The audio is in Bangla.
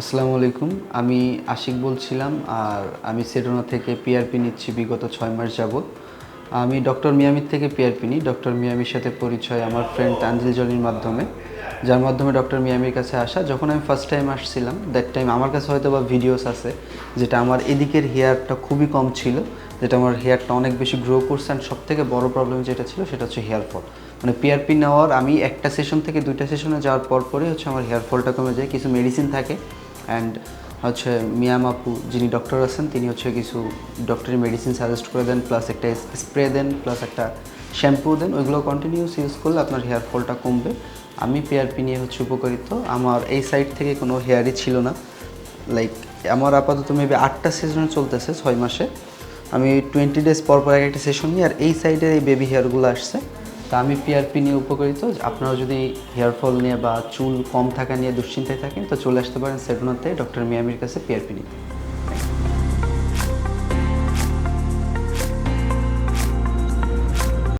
আসসালামু আলাইকুম। আমি আশিক বলছিলাম। আর আমি সেডোনা থেকে পিআরপি নিচ্ছি বিগত 6 মাস যাবত। আমি ডক্টর মিয়ামির থেকে পিআরপি নিই। ডক্টর মিয়ামির সাথে পরিচয় আমার ফ্রেন্ড তানজিল জলির মাধ্যমে, যার মাধ্যমে ডক্টর মিয়ামির কাছে আসা। যখন আমি ফার্স্ট টাইম আসছিলাম, দ্যাট টাইম আমার কাছে হয়তো বা ভিডিওস আছে যেটা আমার এদিকের হেয়ারটা খুবই কম ছিল, যেটা আমার হেয়ারটা অনেক বেশি গ্রো করছে। অ্যান্ড সবথেকে বড় প্রবলেম যেটা ছিল সেটা হচ্ছে হেয়ার ফল। মানে পিআরপি নেওয়ার আমি একটা সেশন থেকে 2টা সেশনে যাওয়ার পরই হচ্ছে আমার হেয়ার ফলটা কমে যায়। কিছু মেডিসিন থাকে অ্যান্ড হচ্ছে মিয়াম আপু যিনি ডক্টর আছেন তিনি হচ্ছে কিছু ডক্টরি মেডিসিন সাজেস্ট করে দেন, প্লাস একটা স্প্রে দেন, প্লাস একটা শ্যাম্পু দেন। ওইগুলো কন্টিনিউস ইউজ করলে আপনার হেয়ার ফলটা কমবে। আমি পিআরপি নিয়ে হচ্ছে উপকারিত। আমার এই সাইড থেকে কোনো হেয়ারই ছিল না। লাইক আমার আপাতত মেবি 8টা সেশন চলতেছে 6 মাসে। আমি 20 ডেজ পর পর একটা সেশন নিই। আর এই সাইডের এই বেবি হেয়ারগুলো আসছে। তা আমি পিআরপি নিয়ে উপকারিত। আপনারা যদি হেয়ার ফল নিয়ে বা চুল কম থাকা নিয়ে দুশ্চিন্তায় থাকেন তো চলে আসতে পারেন সেডোনাতে ডক্টর মিয়ামির কাছে পিআরপি নিতে।